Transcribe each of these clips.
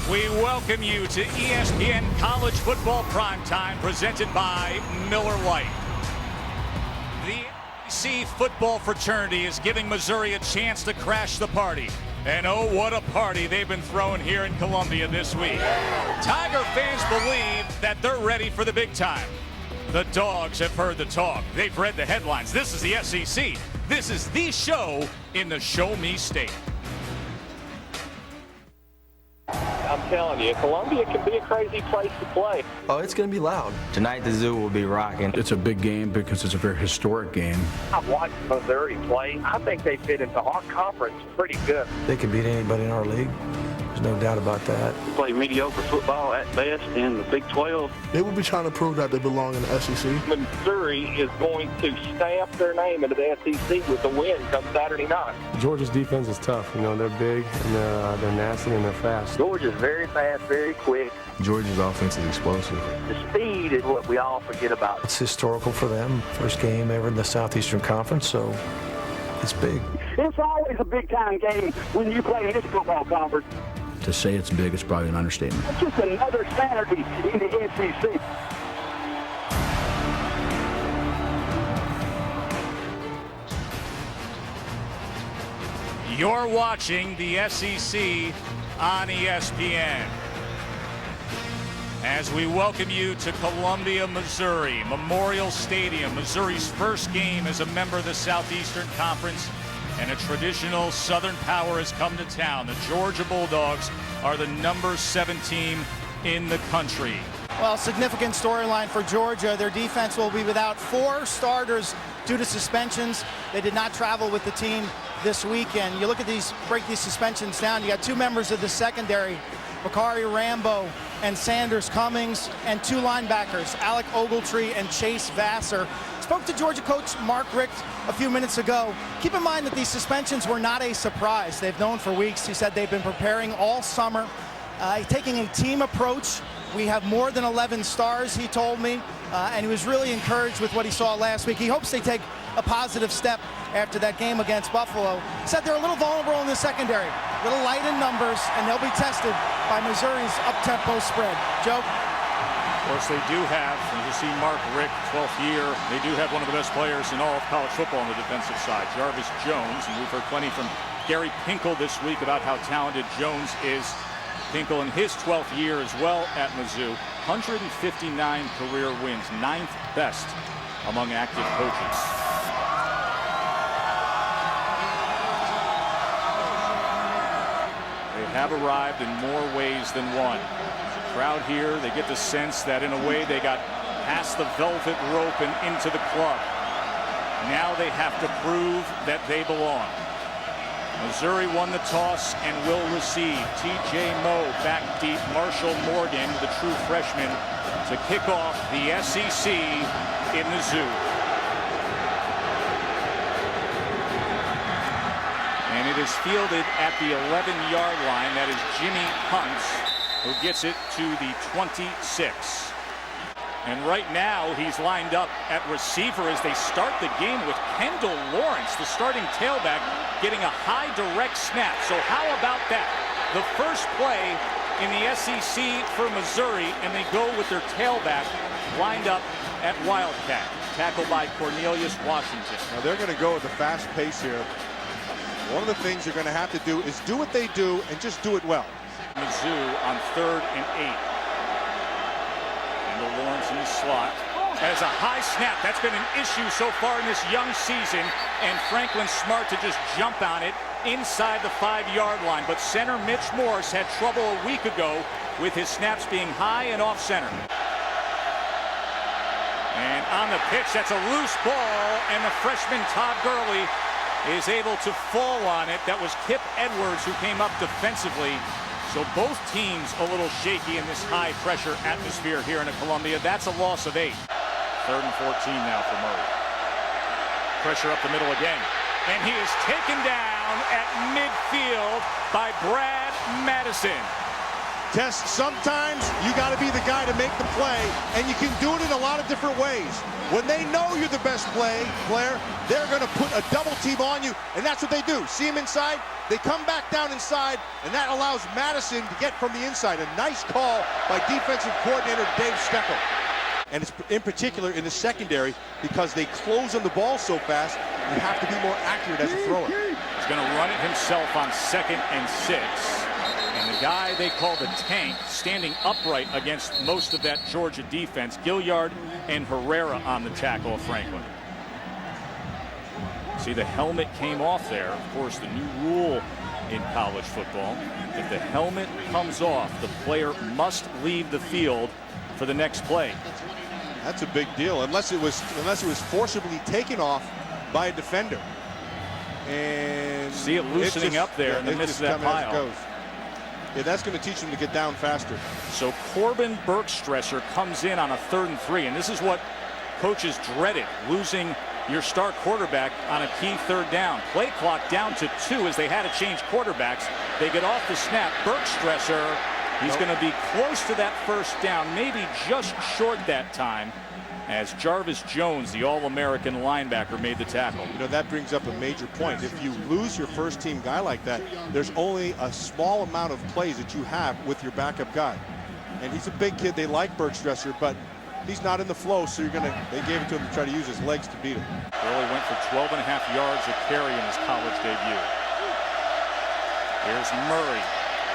We welcome you to ESPN College Football Primetime, presented by Miller Lite. The SEC football fraternity is giving Missouri a chance to crash the party. And oh, what a party they've been throwing here in Columbia this week. Tiger fans believe that they're ready for the big time. The dogs have heard the talk. They've read the headlines. This is the SEC. This is the show in the Show Me State. I'm telling you, Columbia can be a crazy place to play. Oh, it's going to be loud. Tonight the Zoo will be rocking. It's a big game because it's a very historic game. I've watched Missouri play. I think they fit into our conference pretty good. They can beat anybody in our league. There's no doubt about that. We play mediocre football at best in the Big 12. They will be trying to prove that they belong in the SEC. Missouri is going to stamp their name into the SEC with the win come Saturday night. Georgia's defense is tough. You know, they're big and they're nasty and they're fast. Georgia's very fast, very quick. Georgia's offense is explosive. The speed is what we all forget about. It's historical for them. First game ever in the Southeastern Conference, so it's big. It's always a big-time game when you play in this football conference. To say it's big is probably an understatement. It's just another Saturday in the SEC. You're watching the SEC on ESPN. As we welcome you to Columbia, Missouri, Memorial Stadium, Missouri's first game as a member of the Southeastern Conference, and a traditional Southern power has come to town. The Georgia Bulldogs are the number 7 team in the country. Well, significant storyline for Georgia. Their defense will be without 4 starters due to suspensions. They did not travel with the team this weekend. You look at these, break these suspensions down. You got 2 members of the secondary, Bakari Rambo and Sanders Cummings, and 2 linebackers, Alec Ogletree and Chase Vassar. Spoke to Georgia coach Mark Richt a few minutes ago. Keep in mind that these suspensions were not a surprise. They've known for weeks. He said they've been preparing all summer, taking a team approach. We have more than 11 stars, he told me, and he was really encouraged with what he saw last week. He hopes they take a positive step after that game against Buffalo. He said they're a little vulnerable in the secondary, a little light in numbers, and they'll be tested by Missouri's up-tempo spread. Joe? Of course, they do have, as you see Mark Richt, 12th year, they do have one of the best players in all of college football on the defensive side, Jarvis Jones, and we've heard plenty from Gary Pinkel this week about how talented Jones is. Pinkel in his 12th year as well at Mizzou, 159 career wins, 9th best among active coaches. They have arrived in more ways than one. Crowd here, they get the sense that in a way they got past the velvet rope and into the club. Now they have to prove that they belong. Missouri won the toss and will receive. TJ Moe back deep. Marshall Morgan, the true freshman, to kick off the SEC in the Zoo. And it is fielded at the 11-yard line. That is Jimmy Hunt, who gets it to the 26. And right now he's lined up at receiver as they start the game with Kendall Lawrence, the starting tailback, getting a high direct snap. So how about that? The first play in the SEC for Missouri, and they go with their tailback lined up at Wildcat, tackled by Cornelius Washington. Now they're going to go with a fast pace here. One of the things you're going to have to do is do what they do and just do it well. Mizzou on 3rd and 8. Kendall Lawrence in the slot. Has a high snap. That's been an issue so far in this young season. And Franklin Smart to just jump on it inside the 5-yard line. But center Mitch Morse had trouble a week ago with his snaps being high and off center. And on the pitch, that's a loose ball. And the freshman Todd Gurley is able to fall on it. That was Kip Edwards who came up defensively. So both teams a little shaky in this high-pressure atmosphere here in Columbia. That's a loss of 8. 3rd and 14 now for Murray. Pressure up the middle again. And he is taken down at midfield by Brad Madison. Tess, sometimes you got to be the guy to make the play, and you can do it in a lot of different ways. When they know you're the best player, they're going to put a double team on you, and that's what they do. See him inside, they come back down inside, and that allows Madison to get from the inside. A nice call by defensive coordinator Dave Steckel. And it's in particular in the secondary, because they close on the ball so fast, you have to be more accurate as a thrower. He's going to run it himself on 2nd and 6. And the guy they call the tank, standing upright against most of that Georgia defense, Gilliard and Herrera on the tackle of Franklin. See, the helmet came off there. Of course, the new rule in college football, if the helmet comes off, the player must leave the field for the next play. That's a big deal, unless it was forcibly taken off by a defender. And see it loosening up there in the midst of that pile. Yeah, that's going to teach him to get down faster. So Corbin Bergstresser comes in on a 3rd and 3, and this is what coaches dreaded, losing your star quarterback on a key 3rd down. Play clock down to 2 as they had to change quarterbacks. They get off the snap. Bergstresser, he's going to be close to that 1st down, maybe just short that time, as Jarvis Jones, the All-American linebacker, made the tackle. You know, that brings up a major point. If you lose your first-team guy like that, there's only a small amount of plays that you have with your backup guy. And he's a big kid. They like Bergstresser, but he's not in the flow, so they gave it to him to try to use his legs to beat him. Gurley went for 12.5 yards a carry in his college debut. Here's Murray.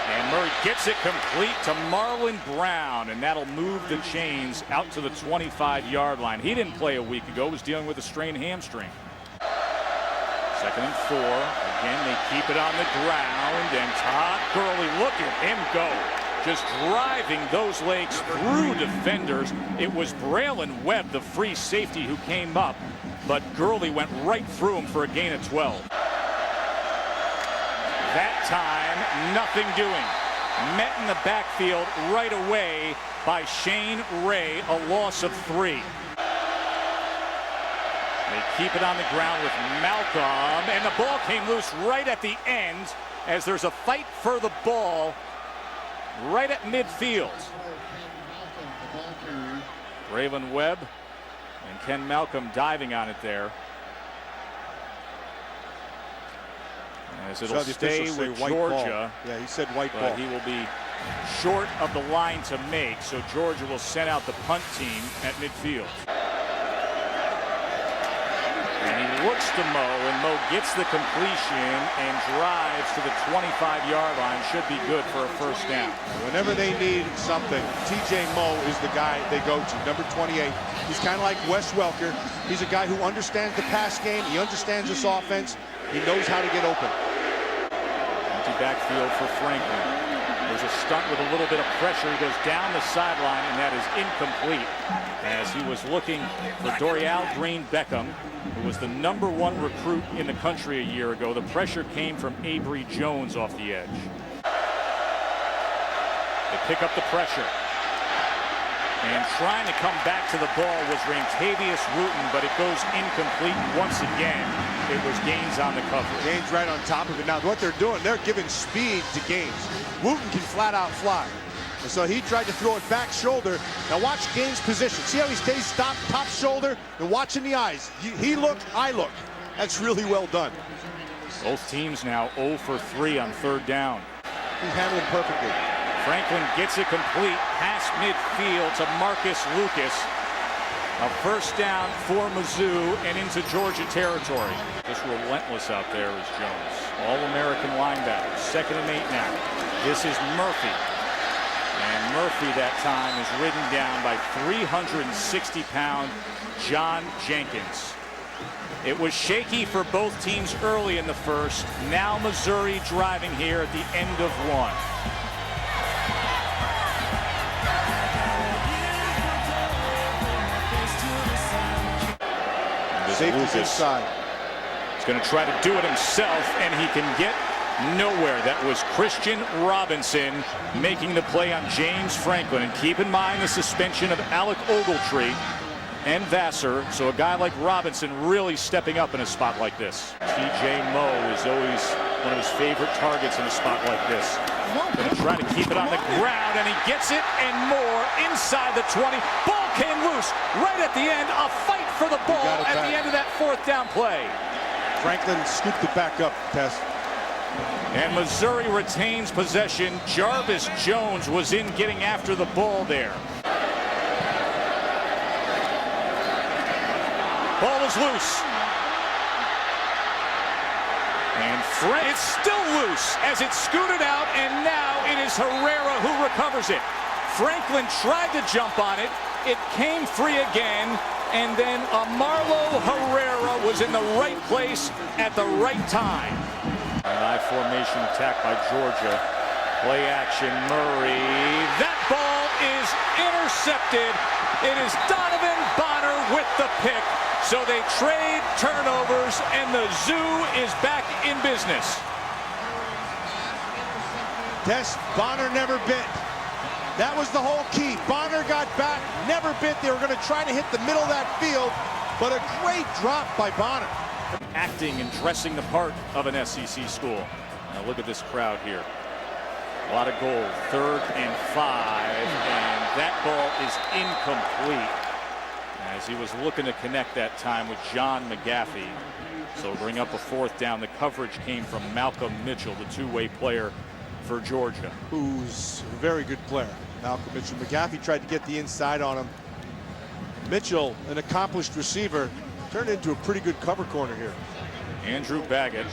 And Murray gets it complete to Marlon Brown, and that'll move the chains out to the 25-yard line. He didn't play a week ago, was dealing with a strained hamstring. 2nd and 4. Again, they keep it on the ground, and Todd Gurley, look at him go. Just driving those legs through defenders. It was Braylon Webb, the free safety, who came up, but Gurley went right through him for a gain of 12. That time, nothing doing. Met in the backfield right away by Shane Ray, a loss of 3. They keep it on the ground with Malcolm, and the ball came loose right at the end as there's a fight for the ball right at midfield. Braylon Webb and Ken Malcolm diving on it there. As it'll stay with Georgia. Yeah, he said white but ball. He will be short of the line to make, so Georgia will send out the punt team at midfield. And he looks to Mo, and Mo gets the completion and drives to the 25-yard line. Should be good for a 1st down. Whenever they need something, TJ Moe is the guy they go to, number 28. He's kind of like Wes Welker. He's a guy who understands the pass game. He understands this offense. He knows how to get open. Empty backfield for Franklin. There's a stunt with a little bit of pressure. He goes down the sideline, and that is incomplete, as he was looking for Dorial Green Beckham, who was the #1 recruit in the country a year ago. The pressure came from Avery Jones off the edge. They pick up the pressure. And trying to come back to the ball was Rantavius Wooten, but it goes incomplete once again. It was Gaines on the coverage. Gaines right on top of it. Now, what they're doing, they're giving speed to Gaines. Wooten can flat out fly. And so he tried to throw it back shoulder. Now watch Gaines' position. See how he stays top shoulder and watching the eyes. He looked, I look. That's really well done. Both teams now 0 for 3 on 3rd down. He's handling perfectly. Franklin gets it complete past midfield to Marcus Lucas. A 1st down for Mizzou and into Georgia territory. Just relentless out there is Jones. All-American linebacker. 2nd and 8 now. This is Murphy. And Murphy that time is ridden down by 360-pound John Jenkins. It was shaky for both teams early in the 1st. Now Missouri driving here at the end of 1. Safety's inside. He's going to try to do it himself, and he can get nowhere. That was Christian Robinson making the play on James Franklin. And keep in mind the suspension of Alec Ogletree and Vassar. So a guy like Robinson really stepping up in a spot like this. TJ Moe is always one of his favorite targets in a spot like this. Going to trying to keep it on the ground, and he gets it and more inside the 20. Ball came loose right at the end. A fight for the ball at the end of that fourth down play. Franklin scooped it back up, Tess. And Missouri retains possession. Jarvis Jones was in getting after the ball there. Ball is loose. And it's still loose as it's scooted out, and now it is Herrera who recovers it. Franklin tried to jump on it. It came free again, and then Marlo Herrera was in the right place at the right time. An I formation attack by Georgia. Play action, Murray. That ball is intercepted. It is Donovan Bonner with the pick. So they trade turnovers, and the Zoo is back in business. Tess, Bonner never bit. That was the whole key. Bonner got back, never bit. They were going to try to hit the middle of that field, but a great drop by Bonner. Acting and dressing the part of an SEC school. Now look at this crowd here. A lot of gold. 3rd and 5, and that ball is incomplete, as he was looking to connect that time with John McGaffey. So bring up a 4th down. The coverage came from Malcolm Mitchell, the two-way player for Georgia. Who's a very good player, Malcolm Mitchell. McGaffey tried to get the inside on him. Mitchell, an accomplished receiver, turned into a pretty good cover corner here. Andrew Baggett.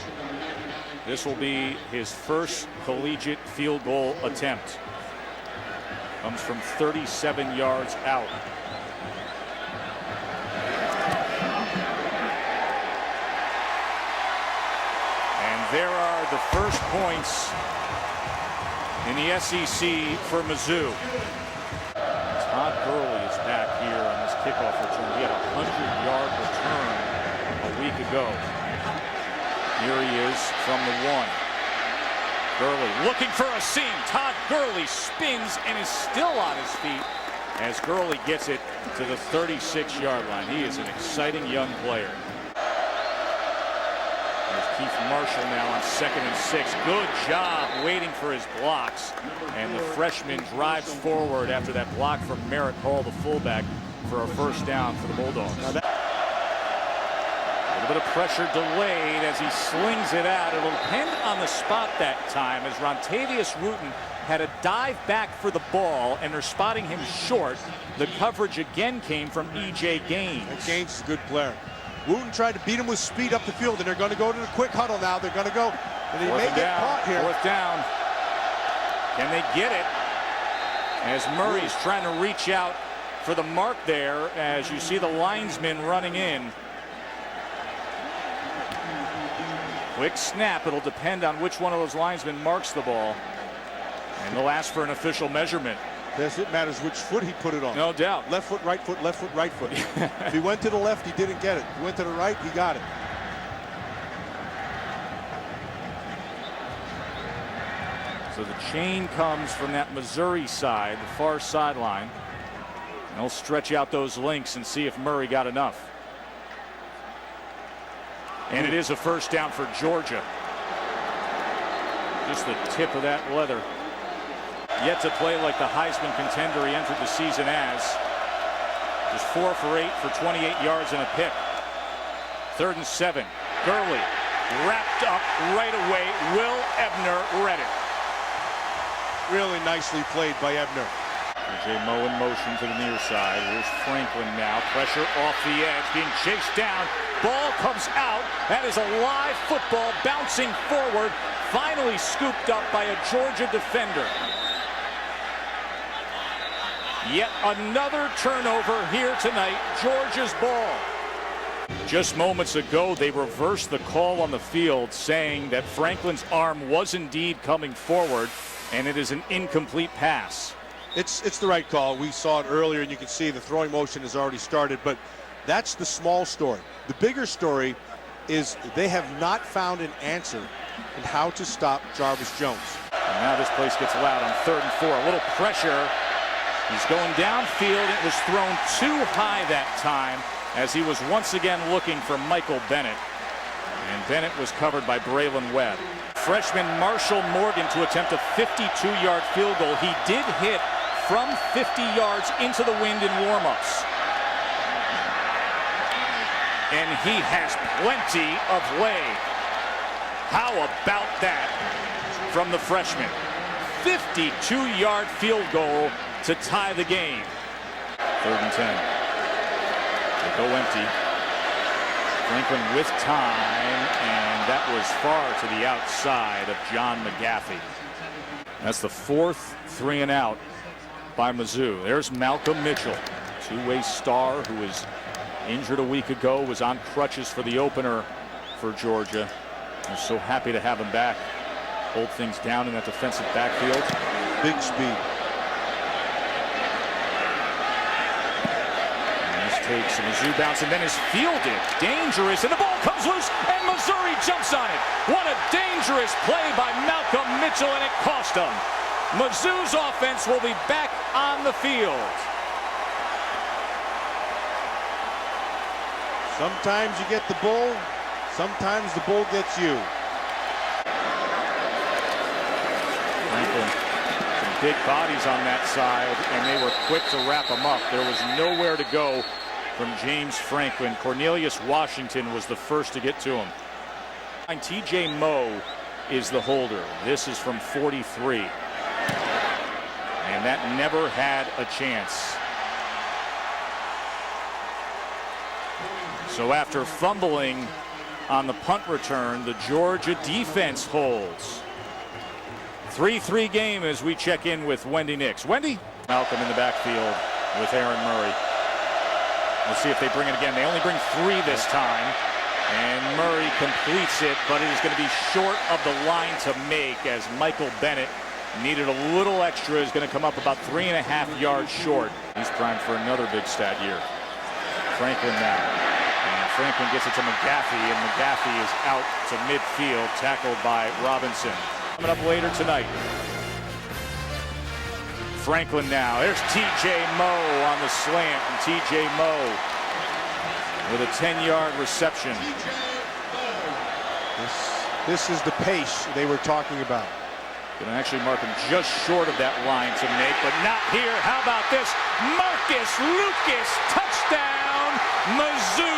This will be his first collegiate field goal attempt. Comes from 37 yards out. There are the first points in the SEC for Mizzou. Todd Gurley is back here on this kickoff return. He had a 100-yard return a week ago. Here he is from the 1. Gurley looking for a seam. Todd Gurley spins and is still on his feet as Gurley gets it to the 36-yard line. He is an exciting young player. Keith Marshall now on 2nd and 6. Good job waiting for his blocks. And the freshman drives forward after that block from Merritt Hall, the fullback, for a first down for the Bulldogs. A little bit of pressure delayed as he slings it out. It'll depend on the spot that time, as Rontavious Wooten had a dive back for the ball, and they're spotting him short. The coverage again came from E.J. Gaines. And Gaines is a good player. Wooten tried to beat him with speed up the field, and they're going to go to the quick huddle now. They're going to go, and he may get caught here. 4th down. Can they get it? As Murray's trying to reach out for the mark there, as you see the linesmen running in. Quick snap. It'll depend on which one of those linesmen marks the ball, and they'll ask for an official measurement. Yes, it matters which foot he put it on. No doubt. Left foot, right foot, left foot, right foot. If he went to the left, he didn't get it. If he went to the right, he got it. So the chain comes from that Missouri side, the far sideline. And they'll stretch out those links and see if Murray got enough. And it is a first down for Georgia. Just the tip of that leather. Yet to play like the Heisman contender he entered the season as. Just 4 for 8 for 28 yards and a pick. 3rd and 7. Gurley wrapped up right away. Will Ebner read it. Really nicely played by Ebner. J. Mo in motion to the near side. Here's Franklin now. Pressure off the edge. Being chased down. Ball comes out. That is a live football bouncing forward. Finally scooped up by a Georgia defender. Yet another turnover here tonight. Georgia's ball. Just moments ago, they reversed the call on the field, saying that Franklin's arm was indeed coming forward, and it is an incomplete pass. It's the right call. We saw it earlier, and you can see the throwing motion has already started, but that's the small story. The bigger story is they have not found an answer in how to stop Jarvis Jones. And now this place gets loud on 3rd and 4. A little pressure. He's going downfield. It was thrown too high that time, as he was once again looking for Michael Bennett. And Bennett was covered by Braylon Webb. freshman Marshall Morgan to attempt a 52-yard field goal. He did hit from 50 yards into the wind in warm-ups. And he has plenty of leg. How about that from the freshman? 52-yard field goal to tie the game. 3rd and 10. They go empty. Franklin with time, and that was far to the outside of John McGaffey. That's the 4th 3 and out by Mizzou. There's Malcolm Mitchell, two-way star who was injured a week ago, was on crutches for the opener for Georgia. I'm so happy to have him back. Hold things down in that defensive backfield. Big speed. Takes a Mizzou bounce and then is fielded. Dangerous, and the ball comes loose, and Missouri jumps on it. What a dangerous play by Malcolm Mitchell, and it cost him. Mizzou's offense will be back on the field. Sometimes you get the bull, sometimes the bull gets you. Franklin, some big bodies on that side, and they were quick to wrap them up. There was nowhere to go from James Franklin. Cornelius Washington was the first to get to him. TJ Moe is the holder. This is from 43. And that never had a chance. So after fumbling on the punt return, the Georgia defense holds. 3-3 game as we check in with Wendy Nix. Wendy? Malcolm in the backfield with Aaron Murray. We'll see if they bring it again. They only bring 3 this time. And Murray completes it, but it is going to be short of the line to make as Michael Bennett needed a little extra. Is going to come up about 3.5 yards short. He's primed for another big stat year. Franklin now. And Franklin gets it to McGaffey, and McGaffey is out to midfield, tackled by Robinson. Coming up later tonight. Franklin now. There's TJ Moe on the slant, and TJ Moe with a 10-yard reception. This is the pace they were talking about. Going to actually mark him just short of that line to make, but not here. How about this? Marcus Lucas, touchdown, Mizzou.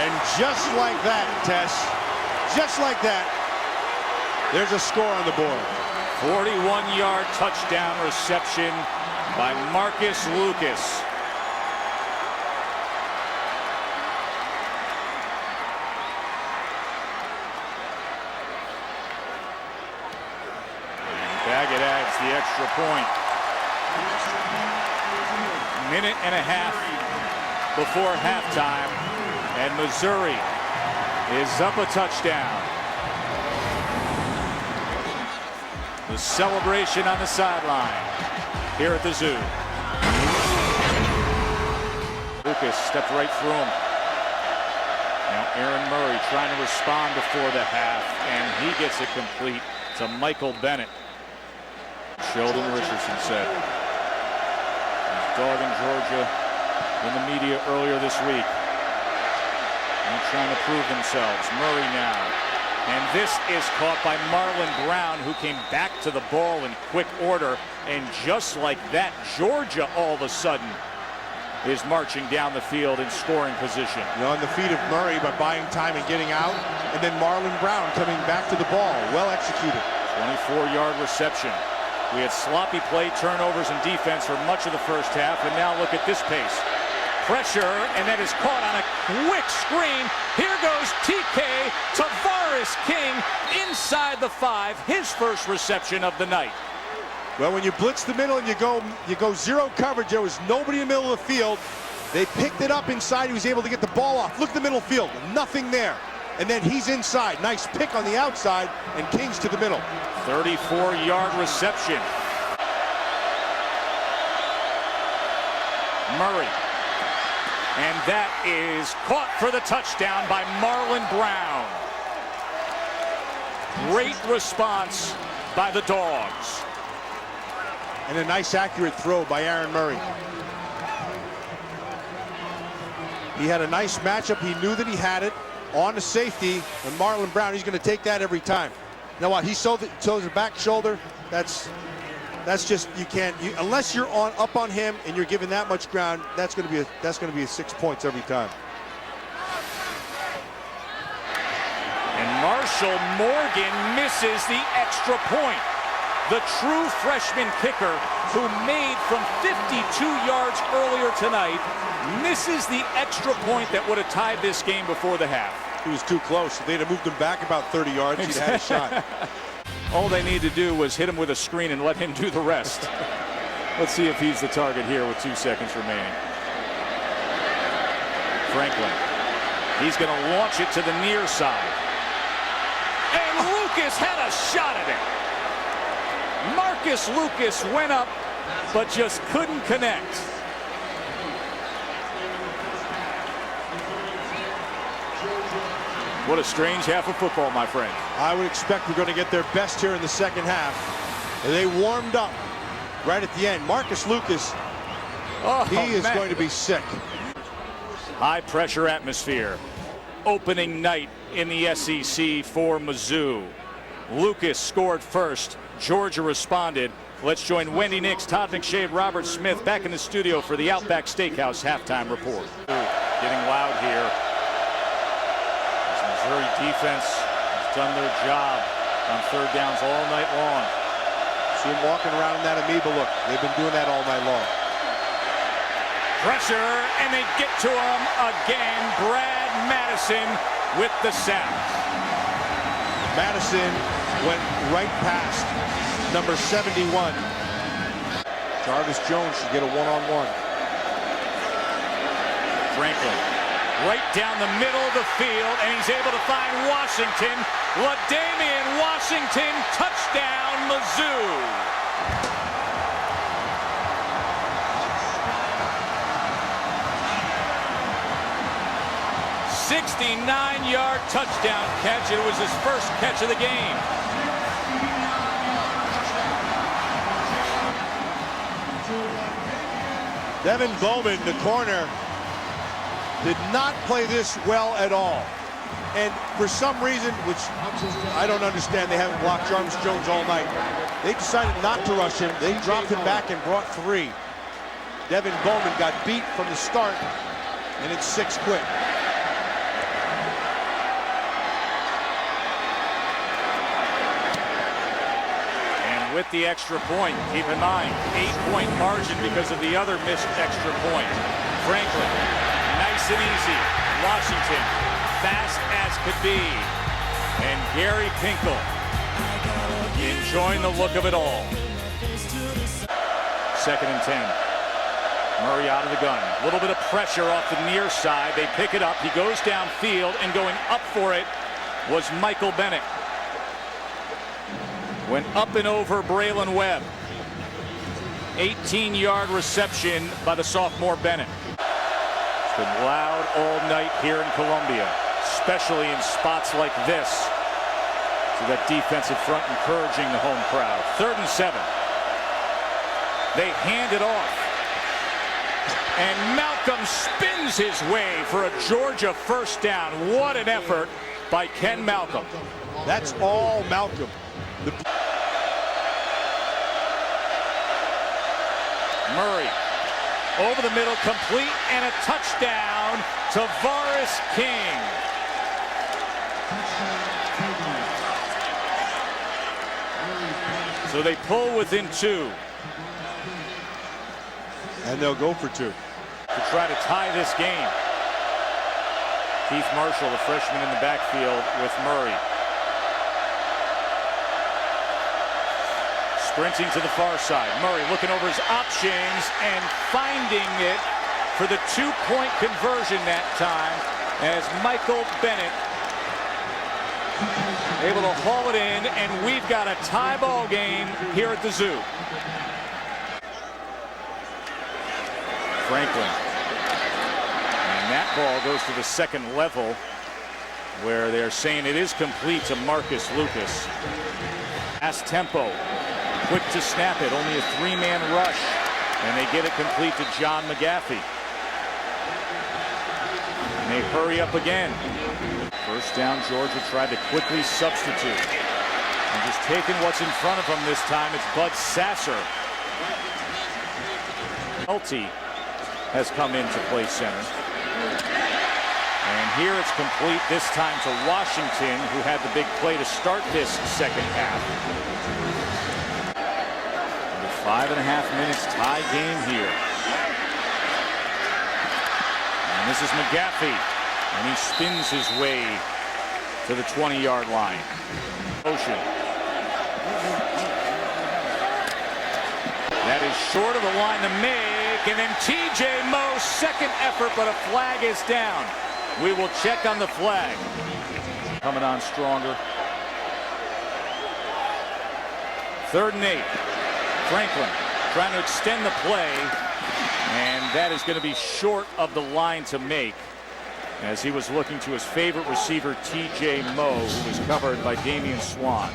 And just like that, Tess, just like that, there's a score on the board. 41-yard touchdown reception by Marcus Lucas. And Baggett adds the extra point. Minute and a half before halftime. And Missouri is up a touchdown. The celebration on the sideline here at the Zoo. Lucas stepped right through him. Now Aaron Murray trying to respond before the half, and he gets it complete to Michael Bennett. Sheldon Richardson said he's dogging Georgia in the media earlier this week. And trying to prove themselves. Murray now. And this is caught by Marlon Brown, who came back to the ball in quick order. And just like that, Georgia all of a sudden is marching down the field in scoring position. On the feet of Murray by buying time and getting out. And then Marlon Brown coming back to the ball. Well executed. 24-yard reception. We had sloppy play, turnovers, and defense for much of the first half. And now look at this pace. Pressure, and that is caught on a quick screen. Here goes TK Tavares King inside the 5, his first reception of the night. Well, when you blitz the middle and you go zero coverage, there was nobody in the middle of the field. They picked it up inside. He was able to get the ball off. Look at the middle field, nothing there. And then he's inside. Nice pick on the outside, and King's to the middle. 34-yard reception. Murray. And that is caught for the touchdown by Marlon Brown. Great response by the Dogs. And a nice accurate throw by Aaron Murray. He had a nice matchup. He knew that he had it on the safety. And Marlon Brown, he's going to take that every time. You know what? He sold the back shoulder. That's just, you can't, unless you're up on him and you're giving that much ground. That's going to be a 6 points every time. And Marshall Morgan misses the extra point. The true freshman kicker who made from 52 yards earlier tonight misses the extra point that would have tied this game before the half. He was too close. If they'd have moved him back about 30 yards, he'd had a shot. All they need to do was hit him with a screen and let him do the rest. Let's see if he's the target here with 2 seconds remaining. Franklin. He's going to launch it to the near side. And Lucas had a shot at it. Marcus Lucas went up, but just couldn't connect. What a strange half of football, my friend. I would expect we're going to get their best here in the second half. They warmed up right at the end. Marcus Lucas, he is going to be sick. High pressure atmosphere. Opening night in the SEC for Mizzou. Lucas scored first. Georgia responded. Let's join Wendy Nix, Todd McShade, Robert Smith back in the studio for the Outback Steakhouse halftime report. Getting loud here. This Missouri defense has done their job on third downs all night long. See him walking around in that amoeba look. They've been doing that all night long. Pressure, and they get to him again. Brad Madison with the sack. Madison went right past number 71. Jarvis Jones should get a one-on-one. Franklin right down the middle of the field, and he's able to find Washington. LaDamian Washington, touchdown Mizzou. 69-yard touchdown catch. It was his first catch of the game. Devin Bowman, the corner, did not play this well at all. And for some reason, which I don't understand, they haven't blocked Jarvis Jones all night. They decided not to rush him. They dropped him back and brought 3. Devin Bowman got beat from the start, and it's 6 quick. With the extra point, keep in mind, 8-point margin because of the other missed extra point. Franklin, nice and easy. Washington, fast as could be. And Gary Pinkel, enjoying the look of it all. 2nd and 10. Murray out of the gun. A little bit of pressure off the near side. They pick it up. He goes downfield, and going up for it was Michael Bennett. Went up and over Braylon Webb. 18-yard reception by the sophomore Bennett. It's been loud all night here in Columbia, especially in spots like this. So that defensive front encouraging the home crowd. 3rd and 7. They hand it off. And Malcolm spins his way for a Georgia first down. What an effort by Ken Malcolm. That's all Malcolm. Murray over the middle, complete, and a touchdown to Varus King. So they pull within 2. And they'll go for 2. To try to tie this game. Keith Marshall, the freshman in the backfield with Murray. Sprinting to the far side. Murray looking over his options and finding it for the 2-point conversion that time as Michael Bennett able to haul it in, and we've got a tie ball game here at the Zoo. Franklin. And that ball goes to the second level where they're saying it is complete to Marcus Lucas. Fast tempo, quick to snap it, only a 3-man rush, and they get it complete to John McGaffey. And they hurry up again. First down, Georgia tried to quickly substitute. And just taking what's in front of them this time, it's Bud Sasser. Kelty has come in to play center. And here it's complete this time to Washington, who had the big play to start this second half. Under 5.5 minutes tie game here. And this is McGaffey. And he spins his way to the 20-yard line. Ocean. That is short of the line to make. And then T.J. Moe's second effort, but a flag is down. We will check on the flag. Coming on stronger. 3rd and 8. Franklin trying to extend the play. And that is going to be short of the line to make, as he was looking to his favorite receiver, T.J. Moe, who was covered by Damian Swan.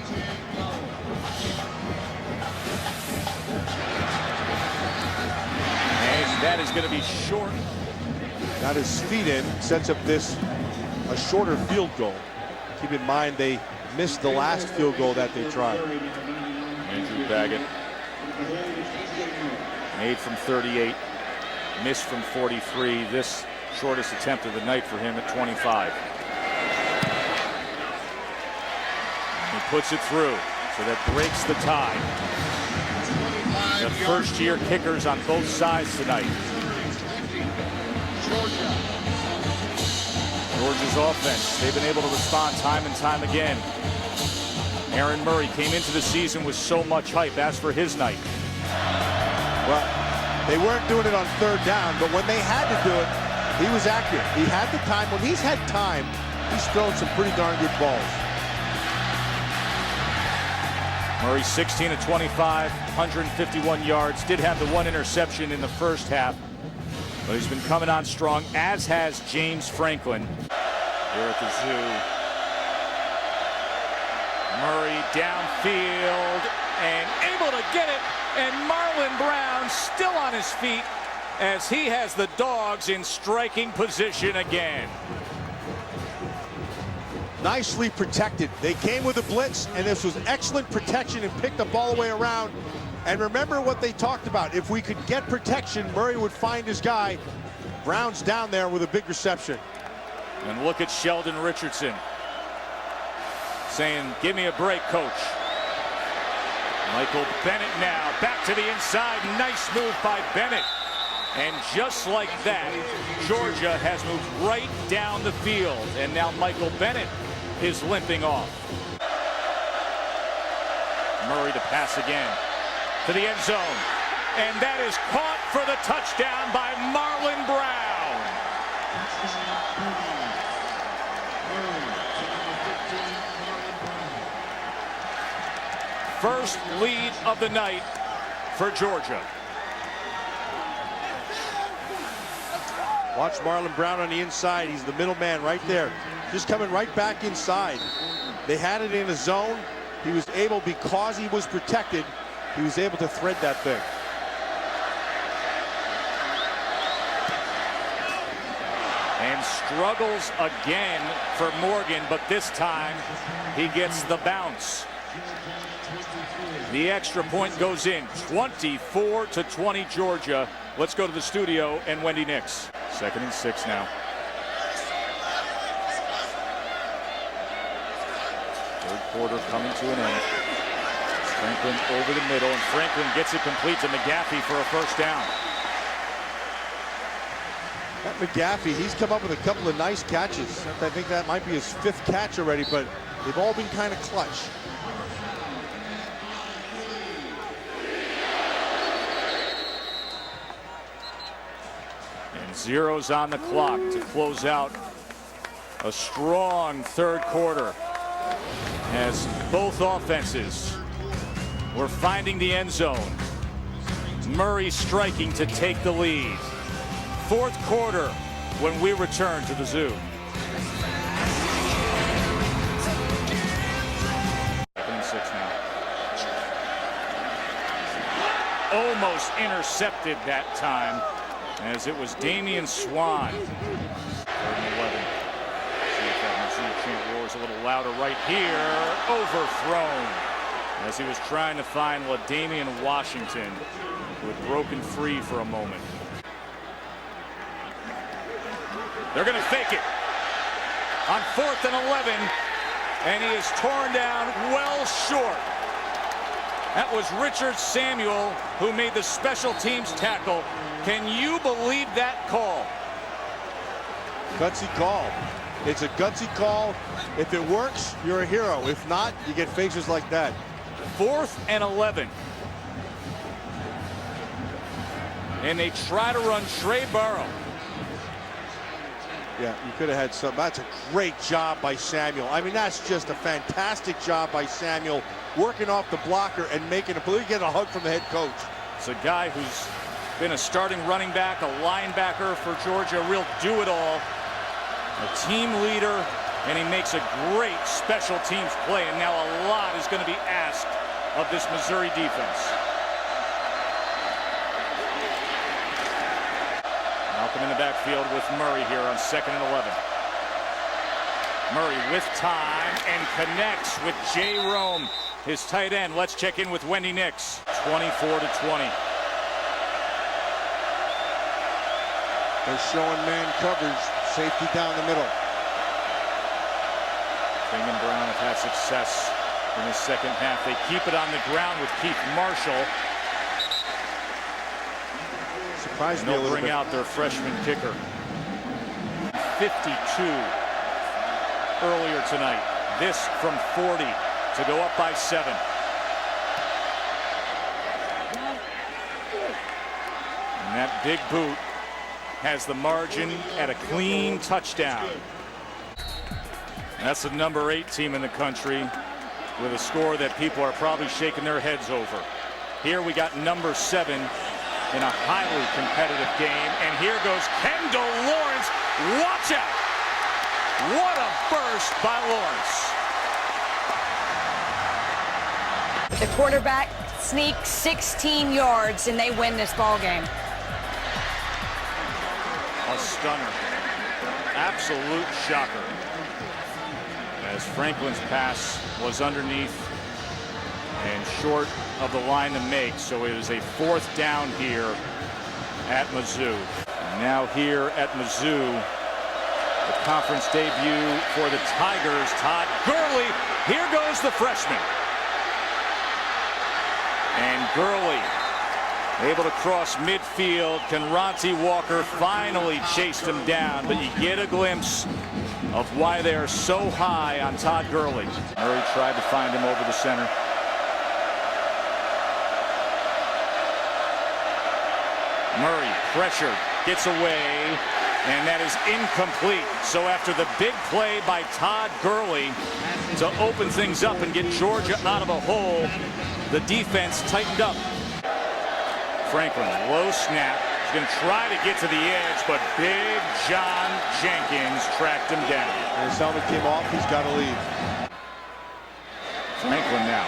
And that is going to be short. Got his feet in, sets up this a shorter field goal. Keep in mind they missed the last field goal that they tried. Andrew Baggett made from 38, missed from 43. This shortest attempt of the night for him at 25. He puts it through, so that breaks the tie. The first-year kickers on both sides tonight. Georgia's offense, they've been able to respond time and time again. Aaron Murray came into the season with so much hype. As for his night, well, they weren't doing it on 3rd down, but when they had to do it, he was accurate. He had the time. When he's had time, he's thrown some pretty darn good balls. Murray 16 of 25, 151 yards. Did have the 1 interception in the first half, but he's been coming on strong, as has James Franklin. Here at the Zoo. Murray downfield and able to get it, and Marlon Brown still on his feet as he has the Dogs in striking position again. Nicely protected. They came with a blitz, and this was excellent protection and picked up all the way around. And remember what they talked about. If we could get protection, Murray would find his guy. Brown's down there with a big reception. And look at Sheldon Richardson saying, "Give me a break, coach." Michael Bennett now back to the inside. Nice move by Bennett. And just like that, Georgia has moved right down the field. And now Michael Bennett is limping off. Murray to pass again to the end zone. And that is caught for the touchdown by Marlon Brown. First lead of the night for Georgia. Watch Marlon Brown on the inside. He's the middleman right there. Just coming right back inside. They had it in a zone. He was able, because he was protected, he was able to thread that thing. And struggles again for Morgan, but this time he gets the bounce. The extra point goes in. 24-20 Georgia. Let's go to the studio and Wendy Nix. 2nd and 6 now. Third quarter coming to an end. Franklin over the middle, and Franklin gets it complete to McGaffey for a first down. That McGaffey, he's come up with a couple of nice catches. I think that might be his 5th catch already, but they've all been kind of clutch. And zeros on the clock to close out a strong third quarter, as both offenses were finding the end zone. Murray striking to take the lead. Fourth quarter when we return to the Zoo. almost intercepted that time, as it was Damian Swan. 3rd and 11. See if that Mizzou chant roars a little louder right here. Overthrown, as he was trying to find LaDainian Washington, who had broken free for a moment. They're going to fake it on 4th and 11, and he is torn down well short. That was Richard Samuel who made the special teams tackle. Can you believe that call? Gutsy call. It's a gutsy call. If it works, you're a hero. If not, you get faces like that. 4th and 11. And they try to run Trey Burrow. Yeah, you could have had some. That's a great job by Samuel. I mean, that's just a fantastic job by Samuel, working off the blocker and making a play. Get a hug from the head coach. It's a guy who's been a starting running back, a linebacker for Georgia, a real do-it-all, a team leader, and he makes a great special teams play. And now a lot is going to be asked of this Missouri defense. Malcolm in the backfield with Murray here on 2nd and 11. Murray with time and connects with Jay Rome, his tight end. Let's check in with Wendy Nix. 24-20. They're showing man coverage, safety down the middle. King and Brown have had success in the second half. They keep it on the ground with Keith Marshall. Surprised me a They'll little bring bit. out their freshman kicker. 52 earlier tonight. This from 40 to go up by 7. And that big boot has the margin at a clean touchdown. That's the number 8 team in the country with a score that people are probably shaking their heads over. Here we got number 7 in a highly competitive game. And here goes Kendall Lawrence. Watch out. What a burst by Lawrence. The quarterback sneaks 16 yards and they win this ball game. A stunner. Absolute shocker. As Franklin's pass was underneath and short of the line to make, so it is a 4th down here at Mizzou. And now here at Mizzou, the conference debut for the Tigers, Todd Gurley. Here goes the freshman. And Gurley able to cross midfield. Conranti Walker finally chased him down, but you get a glimpse of why they are so high on Todd Gurley. Murray tried to find him over the center. Murray pressured, gets away, and that is incomplete. So after the big play by Todd Gurley to open things up and get Georgia out of a hole, the defense tightened up. Franklin, low snap. He's going to try to get to the edge, but big John Jenkins tracked him down. And his helmet came off. He's got to leave. Franklin now.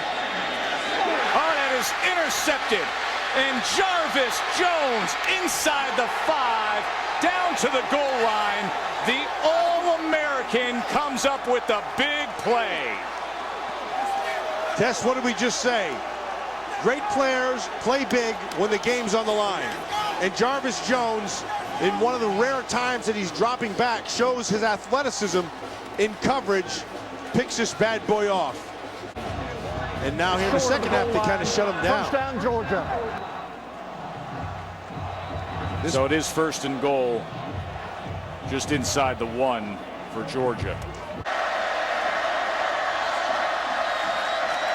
Oh, that is intercepted. And Jarvis Jones inside the 5, down to the goal line. The All-American comes up with the big play. Tess, what did we just say? Great players play big when the game's on the line. And Jarvis Jones, in one of the rare times that he's dropping back, shows his athleticism in coverage, picks this bad boy off. And now here in the second half, they kind of shut him down. First down, Georgia. So it is 1st and goal, just inside the 1 for Georgia.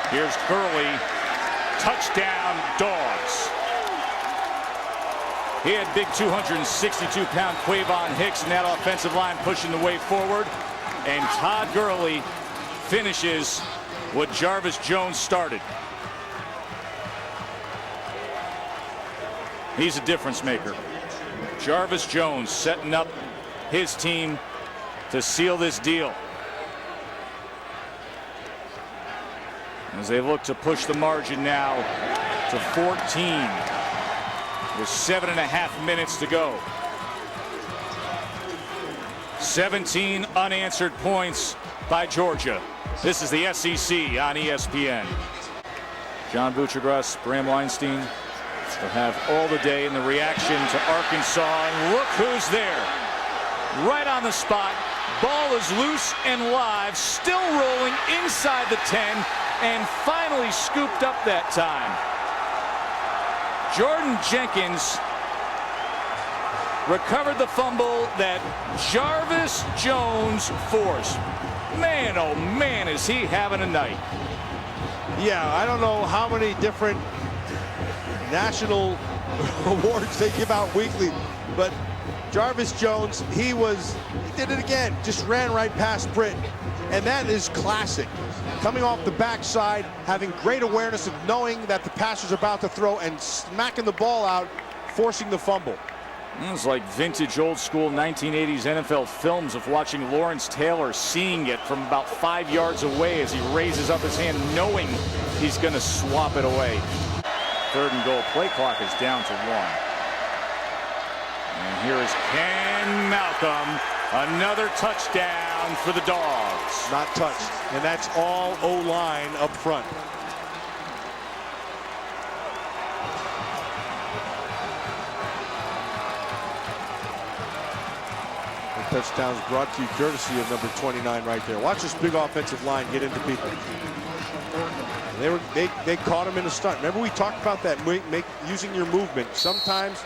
Here's Gurley. Touchdown, Dogs. He had big 262-pound Quavon Hicks in that offensive line pushing the way forward. And Todd Gurley finishes what Jarvis Jones started. He's a difference maker. Jarvis Jones setting up his team to seal this deal. As they look to push the margin now to 14. with 7.5 minutes to go. 17 unanswered points by Georgia. This is the SEC on ESPN. John Buccigross, Bram Weinstein will have all the day in the reaction to Arkansas. And look who's there. Right on the spot. Ball is loose and live, still rolling inside the 10, and finally scooped up that time. Jordan Jenkins recovered the fumble that Jarvis Jones forced. Man, oh man, is he having a night. Yeah, I don't know how many different national awards they give out weekly, but Jarvis Jones, he did it again, just ran right past Britt, and that is classic. Coming off the backside, having great awareness of knowing that the passer's about to throw and smacking the ball out, forcing the fumble. It's like vintage old school 1980s NFL films of watching Lawrence Taylor seeing it from about 5 yards away as he raises up his hand knowing he's going to swap it away. 3rd and goal. Play clock is down to 1. And here is Ken Malcolm. Another touchdown for the Dogs. Not touched. And that's all O-line up front. The touchdown's brought to you courtesy of number 29 right there. Watch this big offensive line get into people. They caught him in a stunt. Remember we talked about that, using your movement. Sometimes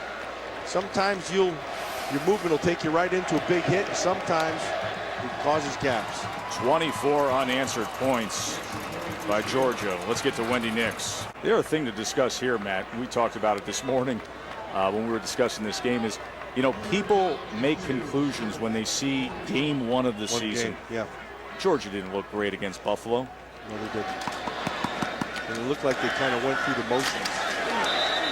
your movement will take you right into a big hit, and sometimes it causes gaps. 24 unanswered points by Georgia. Let's get to Wendy Nix. The other thing to discuss here, Matt, we talked about it this morning when we were discussing this game, is, you know, people make conclusions when they see game 1 of the season. Yeah. Georgia didn't look great against Buffalo. No, they didn't. And it looked like they kind of went through the motions.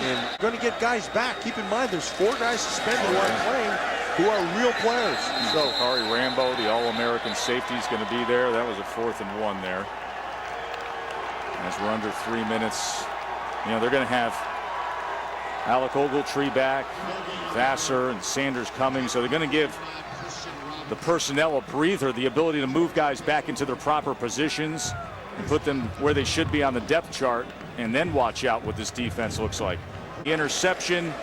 And going to get guys back. Keep in mind, there's 4 guys suspended who aren't playing, who are real players. So Kari Rambo, the All-American safety, is going to be there. That was a 4th and 1 there. As we're under 3 minutes, you know, they're going to have Alec Ogletree back, Vassar and Sanders coming. So they're going to give the personnel a breather, the ability to move guys back into their proper positions and put them where they should be on the depth chart, and then watch out what this defense looks like. The interception,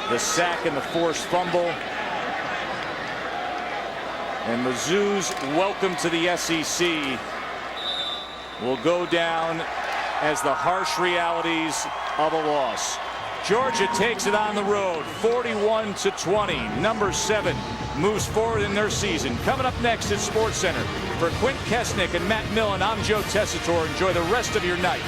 the sack, and the forced fumble. And Mizzou's welcome to the SEC will go down as the harsh realities of a loss. Georgia takes it on the road, 41-20. Number 7 moves forward in their season. Coming up next at SportsCenter. For Quint Kesnick and Matt Millen, I'm Joe Tessitore. Enjoy the rest of your night.